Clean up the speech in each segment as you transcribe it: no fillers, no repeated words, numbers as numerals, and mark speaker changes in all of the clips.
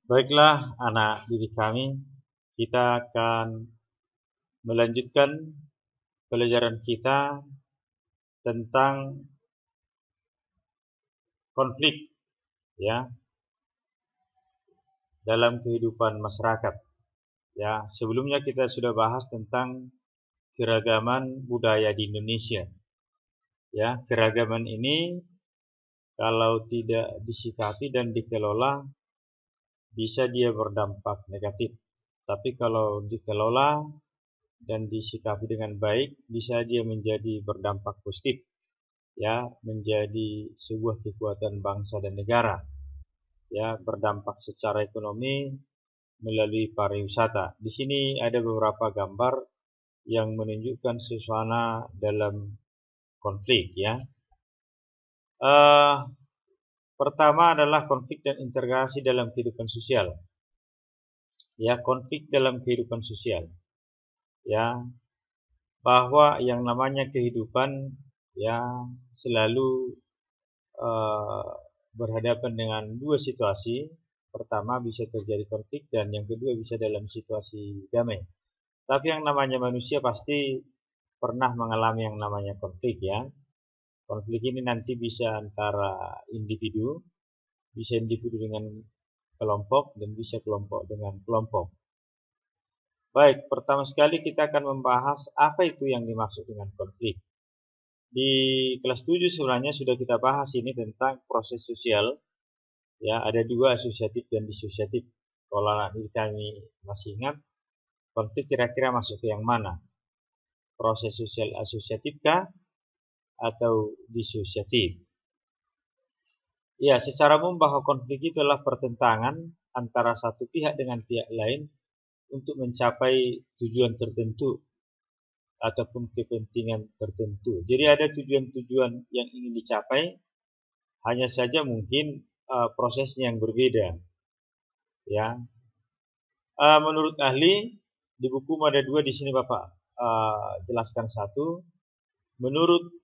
Speaker 1: Baiklah anak didik kami, kita akan melanjutkan pelajaran kita tentang konflik ya dalam kehidupan masyarakat. Ya, sebelumnya kita sudah bahas tentang keragaman budaya di Indonesia. Ya, keragaman ini kalau tidak disikapi dan dikelola bisa dia berdampak negatif. Tapi kalau dikelola dan disikapi dengan baik, bisa dia menjadi berdampak positif, ya, menjadi sebuah kekuatan bangsa dan negara, ya, berdampak secara ekonomi melalui pariwisata. Di sini ada beberapa gambar yang menunjukkan suasana dalam konflik, ya. Pertama adalah konflik dan integrasi dalam kehidupan sosial. Ya, konflik dalam kehidupan sosial. Ya, bahwa yang namanya kehidupan ya selalu berhadapan dengan dua situasi. Pertama bisa terjadi konflik dan yang kedua bisa dalam situasi damai. Tapi yang namanya manusia pasti pernah mengalami yang namanya konflik, ya. Konflik ini nanti bisa antara individu, bisa individu dengan kelompok, dan bisa kelompok dengan kelompok. Baik, pertama sekali kita akan membahas apa itu yang dimaksud dengan konflik. Di kelas 7 sebenarnya sudah kita bahas ini tentang proses sosial. Ya, ada dua, asosiatif dan disosiatif. Kalau anak didik kami masih ingat, konflik kira-kira masuk ke yang mana? Proses sosial asosiatif kah atau disosiatif? Ya, secara umum bahwa konflik itu adalah pertentangan antara satu pihak dengan pihak lain untuk mencapai tujuan tertentu ataupun kepentingan tertentu. Jadi ada tujuan-tujuan yang ingin dicapai, hanya saja mungkin prosesnya yang berbeda. Ya, menurut ahli di buku ada dua, di sini Bapak jelaskan satu. Menurut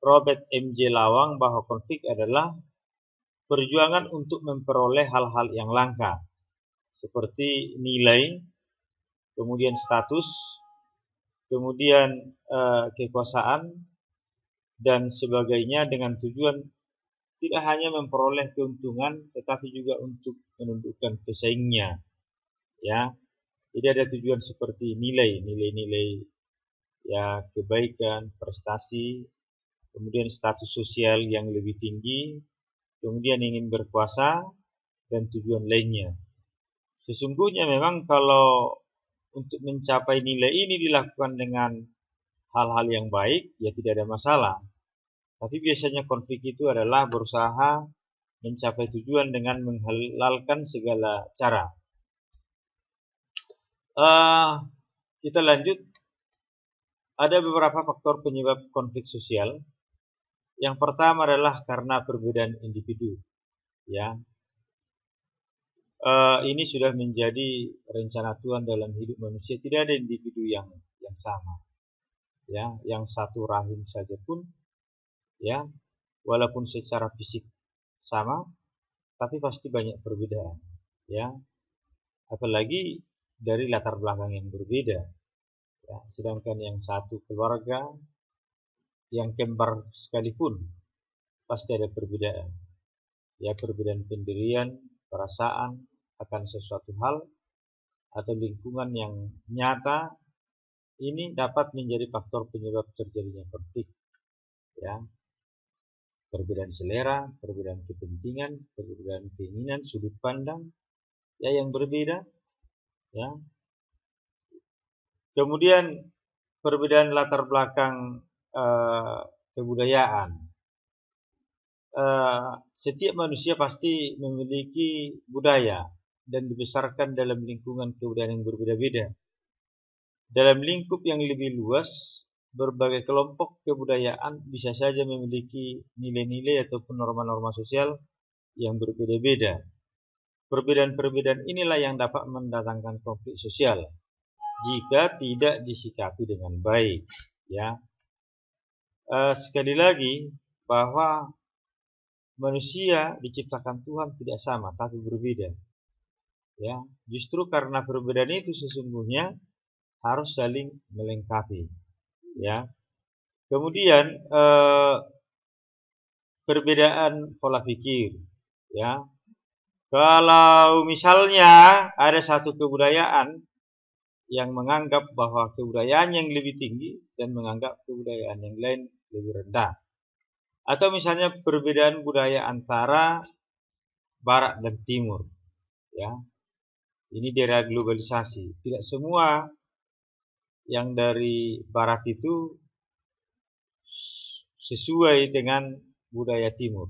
Speaker 1: Robert M.J. Lawang bahwa konflik adalah perjuangan untuk memperoleh hal-hal yang langka seperti nilai, kemudian status, kemudian kekuasaan dan sebagainya, dengan tujuan tidak hanya memperoleh keuntungan tetapi juga untuk menundukkan pesaingnya, ya. Jadi ada tujuan seperti nilai ya, kebaikan, prestasi, kemudian status sosial yang lebih tinggi, kemudian ingin berkuasa dan tujuan lainnya. Sesungguhnya memang kalau untuk mencapai nilai ini dilakukan dengan hal-hal yang baik, ya tidak ada masalah. Tapi biasanya konflik itu adalah berusaha mencapai tujuan dengan menghalalkan segala cara. Kita lanjut. Ada beberapa faktor penyebab konflik sosial. Yang pertama adalah karena perbedaan individu. Ya, ini sudah menjadi rencana Tuhan dalam hidup manusia. Tidak ada individu yang sama. Ya, yang satu rahim saja pun, ya, walaupun secara fisik sama, tapi pasti banyak perbedaan. Ya, apalagi dari latar belakang yang berbeda. Ya, sedangkan yang satu keluarga, yang kembar sekalipun, pasti ada perbedaan. Ya, perbedaan pendirian, perasaan akan sesuatu hal atau lingkungan yang nyata, ini dapat menjadi faktor penyebab terjadinya konflik. Ya, perbedaan selera, perbedaan kepentingan, perbedaan keinginan, sudut pandang, ya, yang berbeda. Ya, kemudian perbedaan latar belakang kebudayaan. Setiap manusia pasti memiliki budaya dan dibesarkan dalam lingkungan kebudayaan yang berbeda-beda. Dalam lingkup yang lebih luas, berbagai kelompok kebudayaan bisa saja memiliki nilai-nilai ataupun norma-norma sosial yang berbeda-beda. Perbedaan-perbedaan inilah yang dapat mendatangkan konflik sosial jika tidak disikapi dengan baik. Ya, sekali lagi bahwa manusia diciptakan Tuhan tidak sama tapi berbeda. Ya, justru karena perbedaan itu sesungguhnya harus saling melengkapi. Ya, kemudian perbedaan pola pikir. Ya, kalau misalnya ada satu kebudayaan yang menganggap bahwa kebudayaan yang lebih tinggi dan menganggap kebudayaan yang lain lebih rendah. Atau misalnya perbedaan budaya antara barat dan timur. Ya, ini di era globalisasi. Tidak semua yang dari barat itu sesuai dengan budaya timur.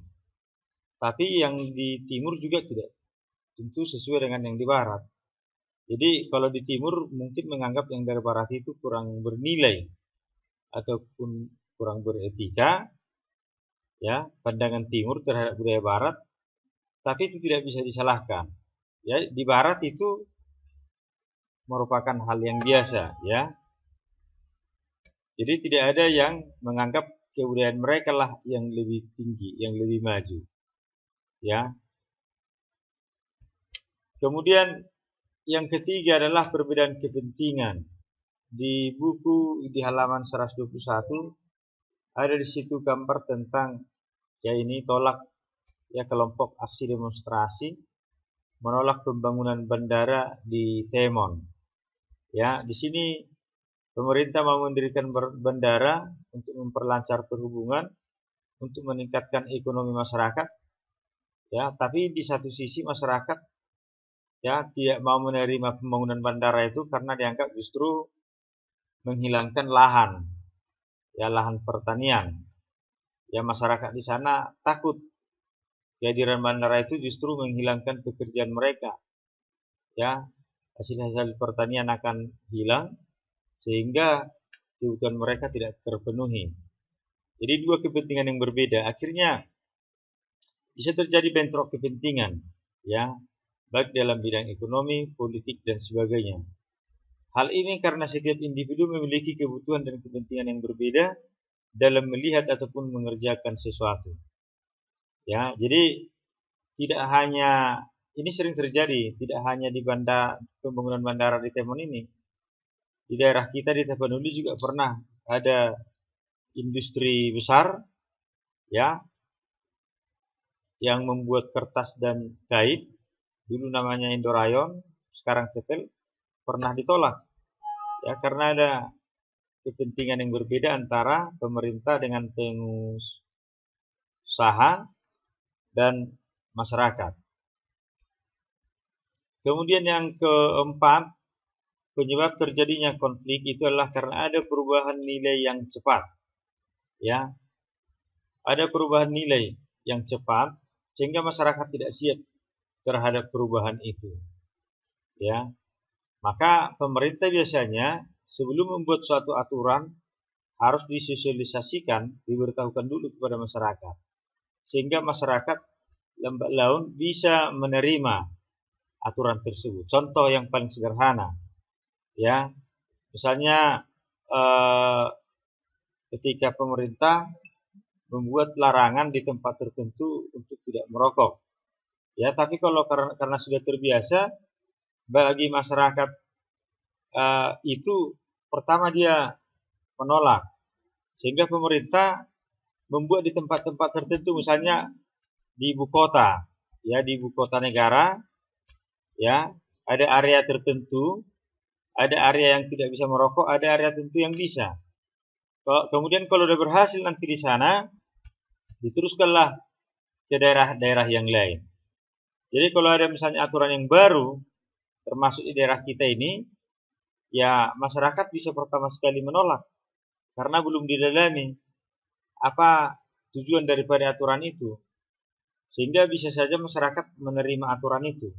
Speaker 1: Tapi yang di timur juga tidak tentu sesuai dengan yang di barat. Jadi kalau di timur mungkin menganggap yang dari barat itu kurang bernilai ataupun kurang beretika, ya, pandangan timur terhadap budaya barat, tapi itu tidak bisa disalahkan. Ya, di barat itu merupakan hal yang biasa, ya. Jadi tidak ada yang menganggap kebudayaan mereka lah yang lebih tinggi, yang lebih maju. Ya. Kemudian yang ketiga adalah perbedaan kepentingan. Di buku di halaman 121 ada di situ gambar tentang ya ini tolak ya kelompok aksi demonstrasi menolak pembangunan bandara di Temon. Ya, di sini pemerintah mau mendirikan bandara untuk memperlancar perhubungan, untuk meningkatkan ekonomi masyarakat. Ya, tapi di satu sisi masyarakat ya tidak mau menerima pembangunan bandara itu karena dianggap justru menghilangkan lahan, ya lahan pertanian. Ya masyarakat di sana takut kehadiran bandara itu justru menghilangkan pekerjaan mereka. Ya, hasil-hasil pertanian akan hilang sehingga kebutuhan mereka tidak terpenuhi. Jadi dua kepentingan yang berbeda. Akhirnya bisa terjadi bentrok kepentingan, ya, baik dalam bidang ekonomi, politik dan sebagainya. Hal ini karena setiap individu memiliki kebutuhan dan kepentingan yang berbeda dalam melihat ataupun mengerjakan sesuatu. Ya, jadi tidak hanya ini sering terjadi, tidak hanya di pembangunan bandara di Temon ini. Di daerah kita di Tapanuli juga pernah ada industri besar ya yang membuat kertas dan kain, dulu namanya Indorayon, sekarang Tetel, pernah ditolak ya karena ada kepentingan yang berbeda antara pemerintah dengan pengusaha dan masyarakat. Kemudian yang keempat, penyebab terjadinya konflik itu adalah karena ada perubahan nilai yang cepat. Ya, ada perubahan nilai yang cepat sehingga masyarakat tidak siap terhadap perubahan itu. Ya, maka pemerintah biasanya sebelum membuat suatu aturan harus disosialisasikan, diberitahukan dulu kepada masyarakat, sehingga masyarakat lambat laun bisa menerima aturan tersebut. Contoh yang paling sederhana, ya, misalnya ketika pemerintah membuat larangan di tempat tertentu untuk tidak merokok, ya, tapi kalau karena sudah terbiasa, bagi masyarakat itu pertama dia menolak, sehingga pemerintah membuat di tempat-tempat tertentu, misalnya di ibu kota, ya di ibu kota negara, ya ada area tertentu, ada area yang tidak bisa merokok, ada area tertentu yang bisa. Kemudian kalau sudah berhasil nanti di sana, diteruskanlah ke daerah-daerah yang lain. Jadi kalau ada misalnya aturan yang baru, termasuk di daerah kita ini, ya masyarakat bisa pertama sekali menolak karena belum didalami apa tujuan daripada aturan itu, sehingga bisa saja masyarakat menerima aturan itu.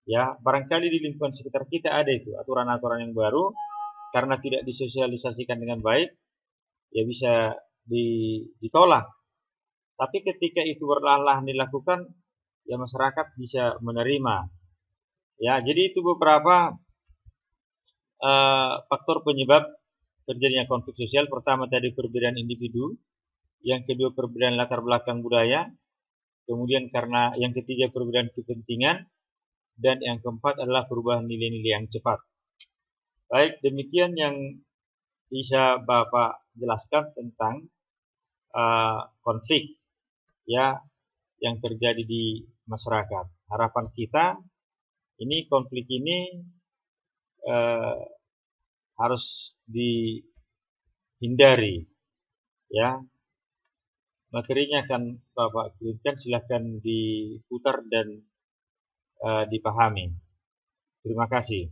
Speaker 1: Ya, barangkali di lingkungan sekitar kita ada itu aturan-aturan yang baru, karena tidak disosialisasikan dengan baik, ya bisa ditolak. Tapi ketika itu perlahan-lahan dilakukan, ya masyarakat bisa menerima. Ya, jadi itu beberapa faktor penyebab terjadinya konflik sosial. Pertama tadi perbedaan individu, yang kedua perbedaan latar belakang budaya, kemudian karena yang ketiga perbedaan kepentingan, dan yang keempat adalah perubahan nilai-nilai yang cepat. Baik, demikian yang bisa Bapak jelaskan tentang konflik ya yang terjadi di masyarakat. Harapan kita ini konflik ini harus dihindari ya. Materinya akan Bapak kirimkan, silahkan diputar dan dipahami. Terima kasih.